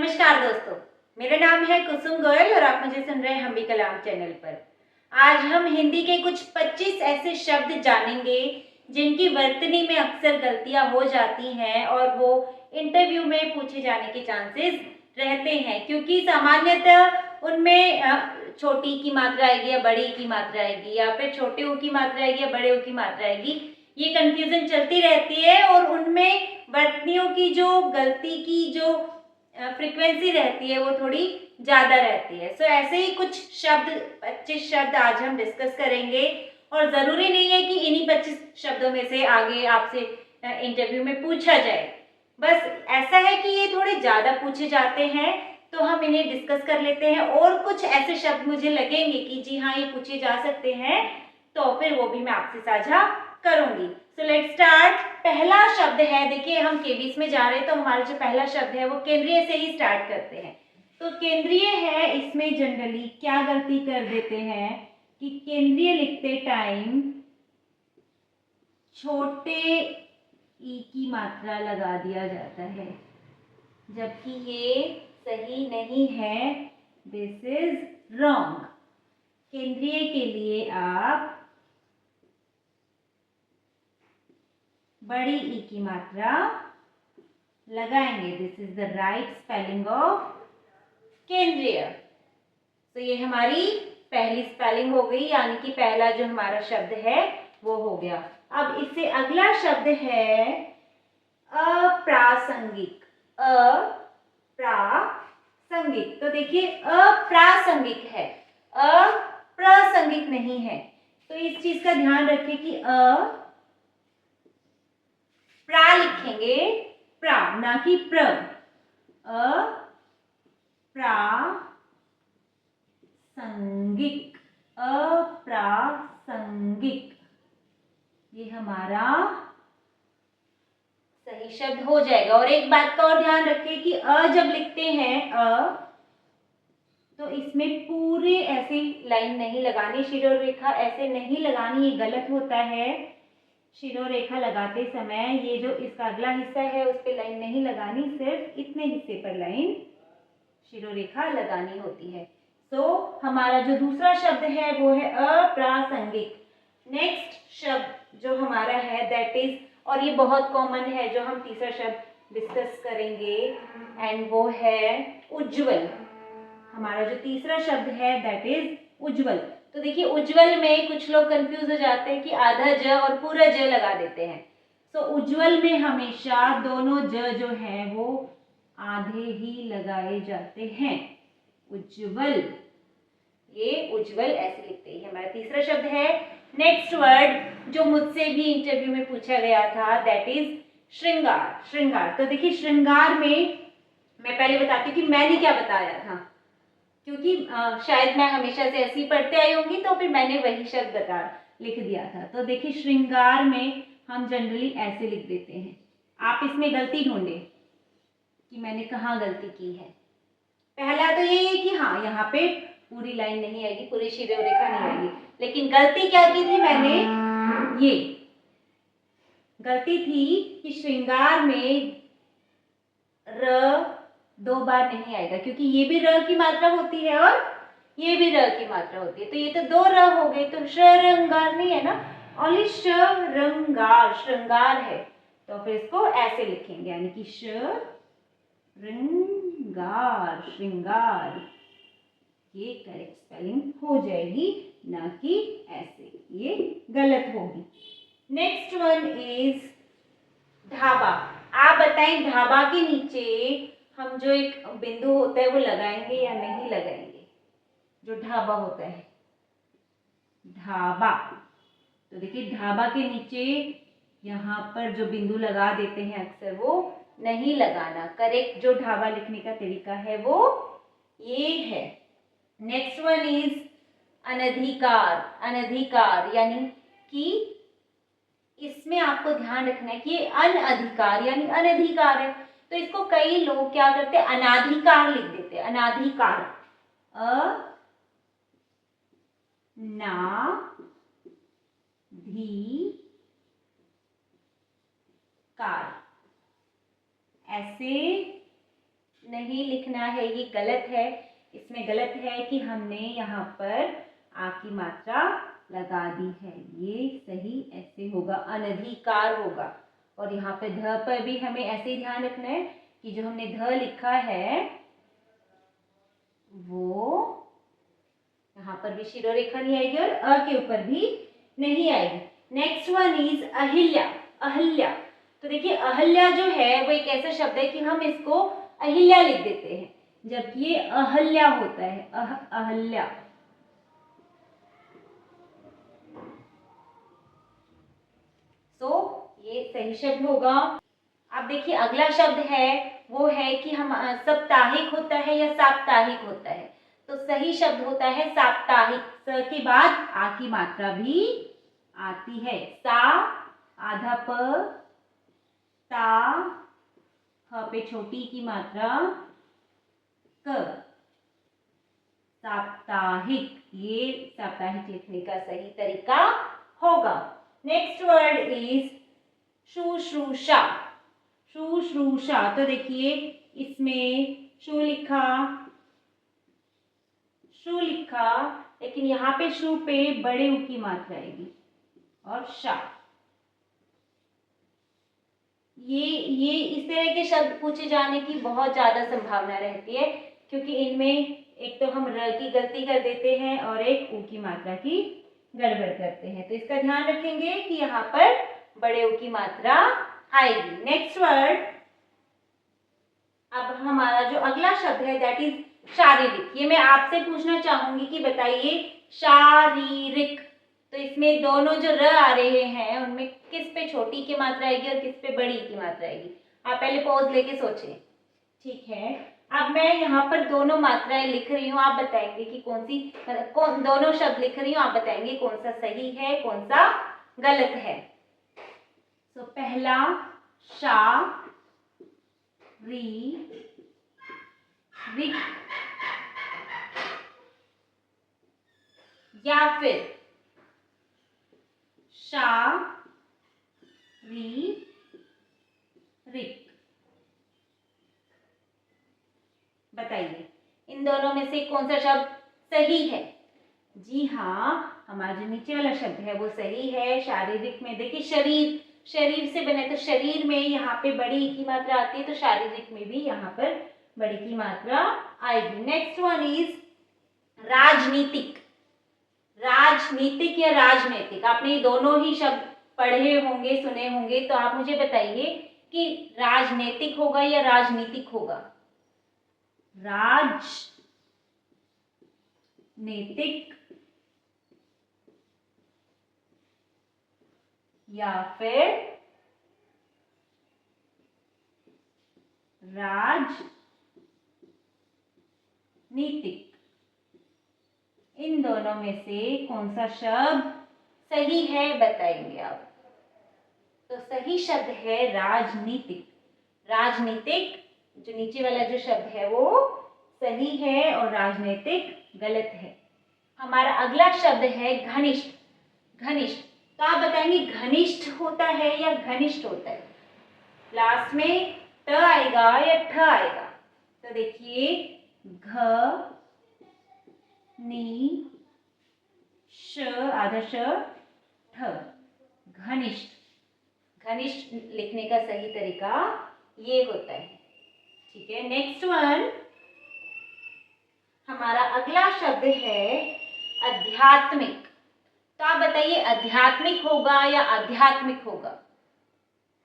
नमस्कार दोस्तों, मेरा नाम है कुसुम गोयल और आप मुझे सुन रहे हैं हम भी कलाम चैनल पर। आज हम हिंदी के कुछ 25 ऐसे शब्द जानेंगे जिनकी वर्तनी में अक्सर गलतियां हो जाती हैं और वो इंटरव्यू में पूछे जाने के चांसेस रहते हैं, क्योंकि सामान्यतः उनमें छोटी की मात्रा आएगी या बड़ी की मात्रा आएगी, या फिर छोटे ऊ की मात्रा आएगी या बड़े ऊ की मात्रा आएगी। ये कंफ्यूजन चलती रहती है और उनमें वर्तनियों की जो गलती की जो फ्रीक्वेंसी रहती है वो थोड़ी ज़्यादा रहती है। सो ऐसे ही कुछ शब्द 25 शब्द आज हम डिस्कस करेंगे और ज़रूरी नहीं है कि इन्हीं 25 शब्दों में से आगे आपसे इंटरव्यू में पूछा जाए। बस ऐसा है कि ये थोड़े ज़्यादा पूछे जाते हैं तो हम इन्हें डिस्कस कर लेते हैं, और कुछ ऐसे शब्द मुझे लगेंगे कि जी हाँ ये पूछे जा सकते हैं तो फिर वो भी मैं आपसे साझा करूंगी। So let's start. पहला शब्द है, देखिए हम केबीस में जा रहे हैं तो हमारा जो पहला शब्द है वो केंद्रीय से ही स्टार्ट करते हैं। तो केंद्रीय है, इसमें जनरली क्या गलती कर देते हैं कि केंद्रीय लिखते टाइम छोटे ई की मात्रा लगा दिया जाता है, जबकि ये सही नहीं है। This is wrong. केंद्रीय के लिए आप बड़ी ई की मात्रा लगाएंगे। This is the right spelling of केंद्रीय। तो ये हमारी पहली स्पेलिंग हो गई, यानी कि पहला जो हमारा शब्द है वो हो गया। अब इससे अगला शब्द है अप्रासंगिक। अप्रासंगिक, तो देखिए अप्रासंगिक है, अप्रासंगिक नहीं है। तो इस चीज का ध्यान रखिए कि प्रा लिखेंगे, प्रा ना कि प्र। अप्रासंगिक, अप्रासंगिक, ये हमारा सही शब्द हो जाएगा। और एक बात का और ध्यान रखिए कि जब लिखते हैं तो इसमें पूरे ऐसी लाइन नहीं लगानी, शिरोरेखा ऐसे नहीं लगानी, ये गलत होता है। शिरोरेखा लगाते समय ये जो इसका अगला हिस्सा है उस पर लाइन नहीं लगानी, सिर्फ इतने हिस्से पर लाइन शिरोरेखा लगानी होती है। तो हमारा जो दूसरा शब्द है वो है अप्रासंगिक। नेक्स्ट शब्द जो हमारा है दैट इज, और ये बहुत कॉमन है, जो हम तीसरा शब्द डिस्कस करेंगे एंड वो है उज्ज्वल। हमारा जो तीसरा शब्द है दैट इज उज्ज्वल। तो देखिए उज्ज्वल में कुछ लोग कंफ्यूज हो जाते हैं कि आधा ज और पूरा ज लगा देते हैं। तो उज्ज्वल में हमेशा दोनों ज जो है वो आधे ही लगाए जाते हैं। उज्ज्वल, ये उज्ज्वल ऐसे लिखते हैं। हमारा तीसरा शब्द है। नेक्स्ट वर्ड जो मुझसे भी इंटरव्यू में पूछा गया था दैट इज श्रृंगार। श्रृंगार, तो देखिए श्रृंगार में मैं पहले बताती हूँ कि मैंने क्या बताया था, क्योंकि शायद मैं हमेशा से ऐसे ही पढ़ते आई होंगी तो फिर मैंने वही शब्द लिख दिया था। तो देखिए श्रृंगार में हम जनरली ऐसे लिख देते हैं। आप इसमें गलती ढूंढे कि मैंने कहाँ गलती की है। पहला तो ये है कि हाँ यहाँ पे पूरी लाइन नहीं आएगी, पूरी शिरोरेखा नहीं आएगी, लेकिन गलती क्या की थी मैंने, ये गलती थी कि श्रृंगार में र 2 बार नहीं आएगा, क्योंकि ये भी र की मात्रा होती है और ये भी र की मात्रा होती है। तो ये तो 2 र हो गए, तो श्रृंगार नहीं है ना, ओनली श्रृंगार, श्रृंगार है। तो फिर इसको ऐसे लिखेंगे, यानी कि श्रृंगार, श्रृंगार, ये करेक्ट स्पेलिंग हो जाएगी, ना कि ऐसे, ये गलत होगी। Next one is dhaba. आप बताएं ढाबा के नीचे हम जो एक बिंदु होता है वो लगाएंगे या नहीं लगाएंगे, जो ढाबा होता है, ढाबा। तो देखिए ढाबा के नीचे यहाँ पर जो बिंदु लगा देते हैं अक्सर, वो नहीं लगाना। करेक्ट जो ढाबा लिखने का तरीका है वो ये है। नेक्स्ट वन इज अनधिकार। अनधिकार यानी कि इसमें आपको ध्यान रखना है कि ये अनधिकार यानी अनधिकार है, तो इसको कई लोग क्या करते हैं, अनाधिकार लिख देते हैं। अनाधिकार, अनाधिकार, ऐसे नहीं लिखना है, ये गलत है। इसमें गलत है कि हमने यहाँ पर आ की मात्रा लगा दी है। ये सही ऐसे होगा, अनधिकार होगा। और यहाँ पे ध पर भी हमें ऐसे ही ध्यान रखना है कि जो हमने ध लिखा है वो यहाँ पर भी शिरो रेखा नहीं आएगी और अ के ऊपर भी नहीं आएगी। Next one is Ahilya. Ahilya, तो देखिए अहिल्या जो है वो एक ऐसा शब्द है कि हम इसको अहिल्या लिख देते हैं, जबकि ये अहल्या होता है। अहल्या। ये सही शब्द होगा। अब देखिए अगला शब्द है वो है कि हम साप्ताहिक होता है या साप्ताहिक होता है। तो सही शब्द होता है साप्ताहिक। स के बाद आ की मात्रा भी आती है। सा, आधा प, ता, ह पे छोटी की मात्रा क, साप्ताहिक। ये साप्ताहिक लिखने का सही तरीका होगा। नेक्स्ट वर्ड इज शुश्रूषा। शुश्रूषा, तो देखिए इसमें शु लिखा, शु लिखा, लेकिन यहाँ पे शु पे बड़े उ की मात्रा आएगी और शा। ये इस तरह के शब्द पूछे जाने की बहुत ज्यादा संभावना रहती है, क्योंकि इनमें एक तो हम र की गलती कर देते हैं और एक उ की मात्रा की गड़बड़ करते हैं। तो इसका ध्यान रखेंगे कि यहाँ पर बड़े उ की मात्रा आएगी। नेक्स्ट वर्ड, अब हमारा जो अगला शब्द है दैट इज शारीरिक। ये मैं आपसे पूछना चाहूंगी कि बताइए शारीरिक, तो इसमें दोनों जो र आ रहे हैं उनमें किस पे छोटी की मात्रा आएगी और किस पे बड़ी की मात्रा आएगी? आप पहले पॉज लेके सोचें। ठीक है, अब मैं यहाँ पर दोनों मात्राएं लिख रही हूँ, आप बताएंगे कि दोनों शब्द लिख रही हूँ, आप बताएंगे कौन सा सही है कौन सा गलत है। तो पहला शा री रिक, या फिर शा री रिक। बताइए इन दोनों में से कौन सा शब्द सही है? जी हाँ, हमारा जो नीचे वाला शब्द है वो सही है। शारीरिक में देखिए शरीर, शरीर से बने तो शरीर में यहाँ पे बड़ी की मात्रा आती है, तो शारीरिक में भी यहाँ पर बड़ी की मात्रा आएगी। नेक्स्ट वन इज राजनीतिक। राजनीतिक या राजनीतिक, आपने दोनों ही शब्द पढ़े होंगे सुने होंगे, तो आप मुझे बताइए कि राजनीतिक होगा या राजनीतिक होगा? राजनीतिक या फिर राजनीतिक, इन दोनों में से कौन सा शब्द सही है बताएंगे आप? तो सही शब्द है राजनीतिक। राजनीतिक जो नीचे वाला जो शब्द है वो सही है और राजनीतिक गलत है। हमारा अगला शब्द है घनिष्ठ। घनिष्ठ, तो आप बताएंगे घनिष्ठ होता है या घनिष्ठ होता है? लास्ट में ट आएगा या ठ आएगा? तो देखिए घ नी श, आधा श, ठ, घनिष्ठ। घनिष्ठ लिखने का सही तरीका ये होता है। ठीक है, नेक्स्ट वन, हमारा अगला शब्द है आध्यात्मिक। तो आप बताइए आध्यात्मिक होगा या आध्यात्मिक होगा?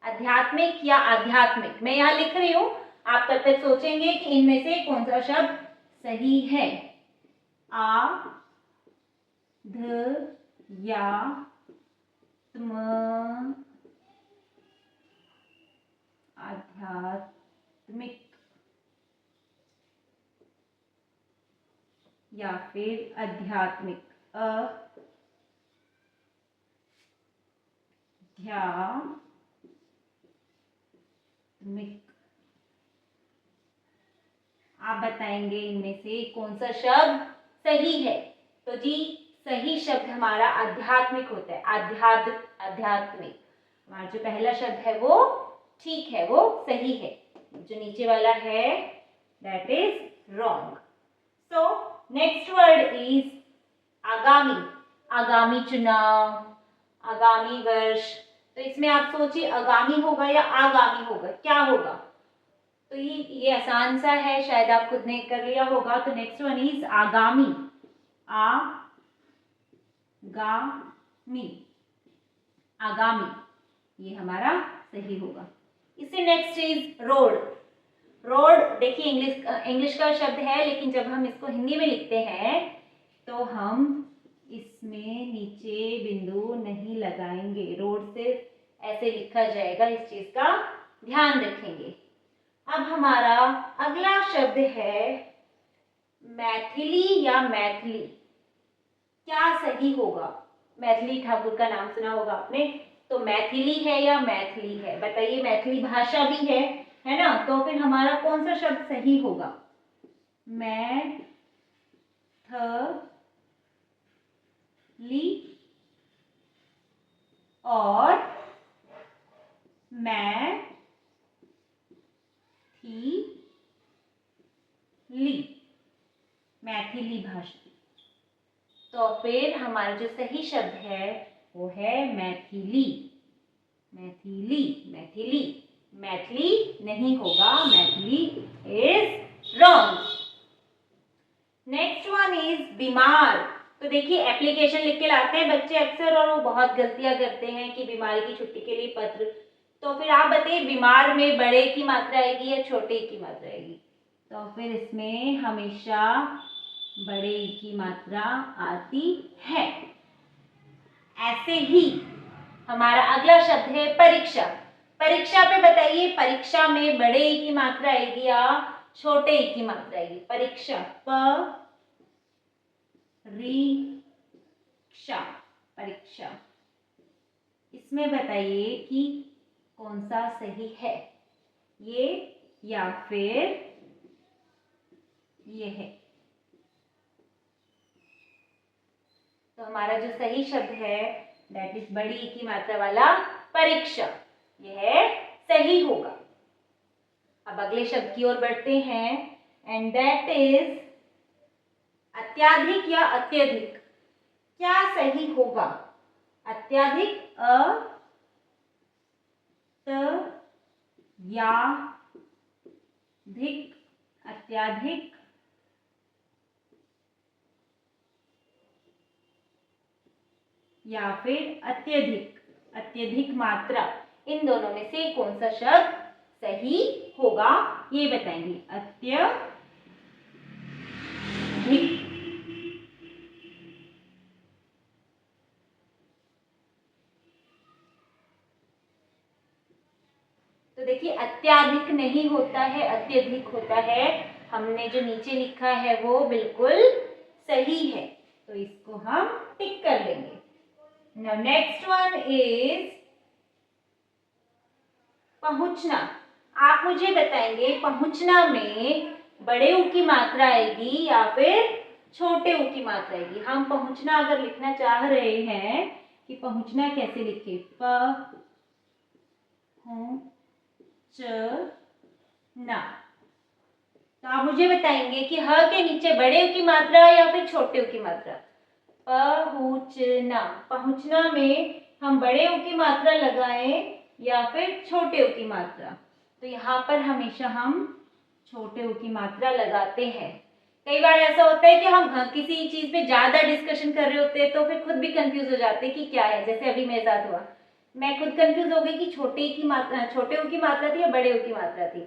आध्यात्मिक या आध्यात्मिक, मैं यहाँ लिख रही हूँ, आप तब तक सोचेंगे कि इनमें से कौन सा शब्द सही है। आ ध या त्म, आध्यात्मिक या फिर आध्यात्मिक। आध्यात्मिक, आप बताएंगे इनमें से कौन सा शब्द सही है? तो जी सही शब्द हमारा आध्यात्मिक होता है। आध्यात्मिक, हमारा जो पहला शब्द है वो ठीक है, वो सही है। जो नीचे वाला है that is wrong. So next word is आगामी. आगामी चुनाव, आगामी वर्ष. तो इसमें आप सोचिए आगामी होगा या आगामी होगा, क्या होगा? तो ये आसान सा है, शायद आप खुद ने कर लिया होगा. तो नेक्स्ट वन इज आगामी. आगामी, आगामी, ये हमारा सही होगा. इससे नेक्स्ट इज रोड. रोड देखिए इंग्लिश का शब्द है, लेकिन जब हम इसको हिंदी में लिखते हैं तो हम इसमें नीचे बिंदु नहीं लगाएंगे. रोड सिर्फ ऐसे लिखा जाएगा, इस चीज का ध्यान रखेंगे. अब हमारा अगला शब्द है मैथिली या मैथिली. क्या सही होगा? मैथिली ठाकुर का नाम सुना होगा आपने, तो मैथिली है या मैथिली है? बताइए. मैथिली भाषा भी है ना? तो फिर हमारा कौन सा शब्द सही होगा? मैथिली और मैथिली भाषा. तो फिर हमारा जो सही शब्द है वो है मैथिली. मैथिली, मैथिली, मैथिली नहीं होगा. Maithili is wrong. Next one is बीमार. तो देखिए एप्लीकेशन लिख के लाते हैं बच्चे अक्सर, और वो बहुत गलतियां करते हैं कि बीमारी की छुट्टी के लिए पत्र. तो फिर आप बताइए बीमार में बड़े की मात्रा आएगी या छोटे की मात्रा आएगी? तो फिर इसमें हमेशा बड़े की मात्रा आती है. ऐसे ही हमारा अगला शब्द है परीक्षा. परीक्षा पे बताइए परीक्षा में बड़े की मात्रा आएगी या छोटे की मात्रा आएगी? परीक्षा, परीक्षा, परीक्षा. इसमें बताइए कि कौन सा सही है, ये या फिर ये है? तो हमारा जो सही शब्द है दैट इज बड़ी की मात्रा वाला परीक्षा, यह सही होगा. अब अगले शब्द की ओर बढ़ते हैं एंड दैट इज अत्याधिक या अत्यधिक. क्या सही होगा? अत्याधिक, अत्याधिक, या फिर अत्यधिक, अत्यधिक मात्रा. इन दोनों में से कौन सा शब्द सही होगा ये बताएंगे. अत्यधिक. तो देखिए अत्याधिक नहीं होता है, अत्यधिक होता है. हमने जो नीचे लिखा है वो बिल्कुल सही है, तो इसको हम टिक कर लेंगे. Now next one is पहुंचना. आप मुझे बताएंगे पहुंचना में बड़े ऊ की मात्रा आएगी या फिर छोटे ऊ की मात्रा आएगी? हम पहुंचना अगर लिखना चाह रहे हैं कि पहुंचना कैसे लिखे? पहुंचना. तो आप मुझे बताएंगे कि ह के नीचे बड़े ऊ की मात्रा या फिर छोटे ऊ की मात्रा? पहुंचना. पहुंचना में हम बड़े ऊ की मात्रा लगाएं या फिर छोटे ऊ की मात्रा? तो यहाँ पर हमेशा हम छोटे ऊ की मात्रा लगाते हैं. कई बार ऐसा होता है कि हम किसी चीज पे ज्यादा डिस्कशन कर रहे होते हैं तो फिर खुद भी कंफ्यूज हो जाते हैं कि क्या है. जैसे अभी मेरे साथ हुआ, मैं खुद कंफ्यूज हो गई कि छोटे ऊ की मात्रा थी या बड़े ऊ की मात्रा थी.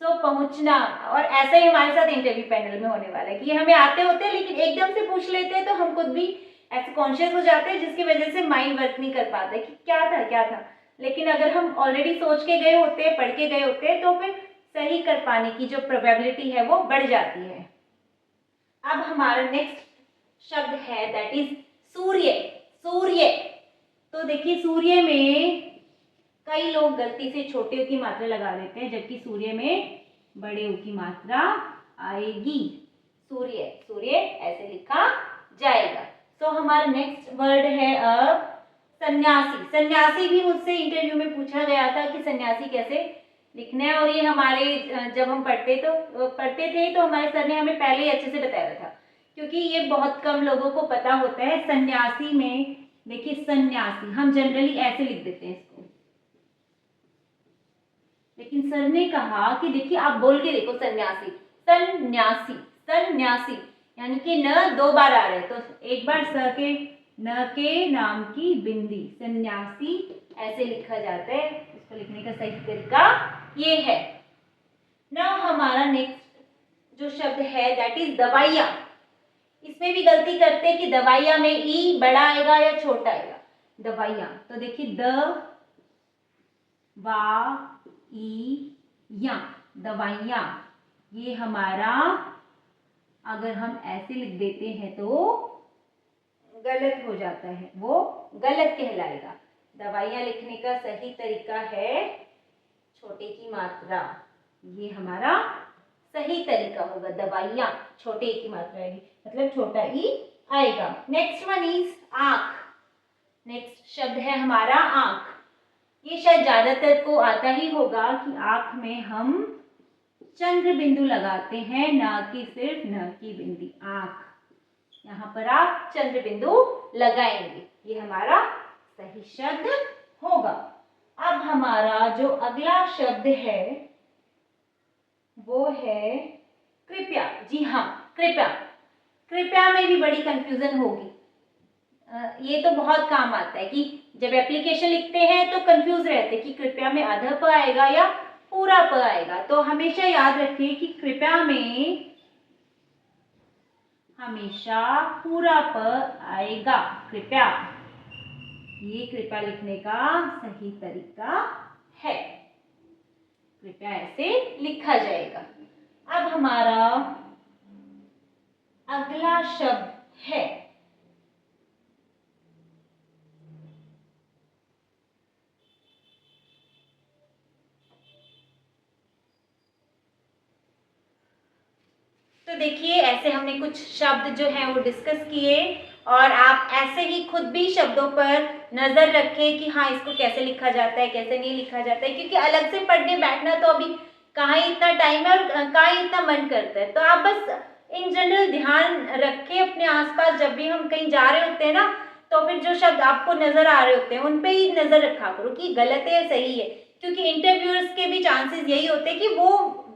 तो पहुंचना. और ऐसा ही हमारे साथ इंटरव्यू पैनल में होने वाला है कि हमें आते होते हैं लेकिन एकदम से पूछ लेते हैं तो हम खुद भी ऐसे कॉन्शियस हो जाते हैं जिसकी वजह से माइंड वर्क नहीं कर पाता कि क्या था. लेकिन अगर हम ऑलरेडी सोच के गए होते हैं, पढ़ के गए होते हैं, तो फिर सही कर पाने की जो प्रोबेबिलिटी है वो बढ़ जाती है. अब हमारा नेक्स्ट शब्द है दैट इज सूर्य. सूर्य. तो देखिए सूर्य में कई लोग गलती से छोटे ऊ की मात्रा लगा देते हैं जबकि सूर्य में बड़े ऊ की मात्रा आएगी. सूर्य, सूर्य ऐसे लिखा जाएगा. तो हमारा नेक्स्ट वर्ड है अब सन्यासी. सन्यासी भी मुझसे इंटरव्यू में पूछा गया था कि सन्यासी कैसे लिखना है। और ये हमारे जब हम पढ़ते थे तो हमारे सर ने हमें पहले ही अच्छे से बताया था, क्योंकि ये बहुत कम लोगों को पता होता है। सन्यासी में देखिए, सन्यासी हम जनरली ऐसे लिख देते हैं इसको, लेकिन सर ने कहा कि देखिए आप बोल के देखो, सन्यासी, सन्यासी, सन्यासी, यानी कि न 2 बार आ रहे हैं, तो एक बार स के न के नाम की बिंदी, सन्यासी ऐसे लिखा जाता है। इसको लिखने का सही तरीका ये है ना। हमारा नेक्स्ट जो शब्द है दैट इज दवाइया। इसमें भी गलती करते हैं कि दवाइया में ई बड़ा आएगा या छोटा आएगा। दवाइया, तो देखिए द वा ई या, दवाइया, ये हमारा अगर हम ऐसे लिख देते हैं तो गलत हो जाता है, वो गलत कहलाएगा। दवाइयाँ लिखने का सही तरीका है छोटे की मात्रा, ये हमारा सही तरीका होगा। दवाइयाँ छोटे की मात्रा आएगी, मतलब छोटा ई आएगा। नेक्स्ट वन इज आँख। नेक्स्ट शब्द है हमारा आँख। ये शायद ज्यादातर को आता ही होगा कि आँख में हम चंद्र बिंदु लगाते हैं, ना कि सिर्फ न की बिंदी। आँख, यहाँ पर आप चंद्र बिंदु लगाएंगे, ये हमारा सही शब्द होगा। अब हमारा जो अगला शब्द है वो है कृपया। जी हाँ, कृपया। कृपया में भी बड़ी कंफ्यूजन होगी। ये तो बहुत काम आता है कि जब एप्लीकेशन लिखते हैं तो कंफ्यूज रहते हैं कि कृपया में आधा प आएगा या पूरा प आएगा। तो हमेशा याद रखिए कि कृपया में हमेशा पूरा प आएगा। कृपया, ये कृपया लिखने का सही तरीका है। कृपया ऐसे लिखा जाएगा। अब हमारा अगला शब्द है तो देखिए, ऐसे हमने कुछ शब्द जो हैं वो डिस्कस किए, और आप ऐसे ही खुद भी शब्दों पर नजर रखें कि हाँ इसको कैसे लिखा जाता है, कैसे नहीं लिखा जाता है, क्योंकि अलग से पढ़ने बैठना तो अभी कहाँ ही इतना टाइम है और कहाँ ही इतना मन करता है। तो आप बस इन जनरल ध्यान रखें अपने आसपास, जब भी हम कहीं जा रहे होते हैं ना, तो फिर जो शब्द आपको नजर आ रहे होते हैं उन पे ही नजर रखा करो कि गलत है या सही है, क्योंकि इंटरव्यूअर्स के भी चांसेस यही होते हैं कि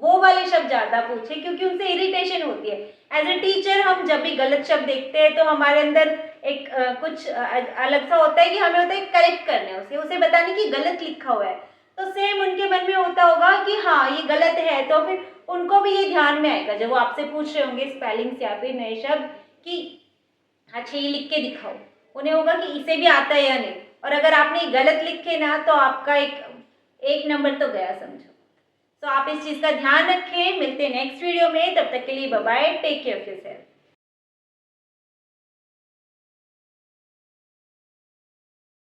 वो वाले शब्द ज्यादा पूछे, क्योंकि उनसे इरिटेशन होती है। एज ए टीचर हम जब भी गलत शब्द देखते हैं तो हमारे अंदर एक कुछ अलग सा होता है कि हमें होता है करेक्ट करने, उसे बताने की गलत लिखा हुआ है। तो सेम उनके मन में होता होगा कि हाँ ये गलत है, तो फिर उनको भी ये ध्यान में आएगा जब वो आपसे पूछ रहे होंगे स्पेलिंग्स या फिर नए शब्द कि अच्छा ये लिख के दिखाओ, उन्हें होगा कि इसे भी आता है या नहीं। और अगर आपने गलत लिखे ना तो आपका एक नंबर तो गया समझो। तो आप इस चीज का ध्यान रखें। मिलते हैं नेक्स्ट वीडियो में, तब तक के लिए bye bye, take care of yourself.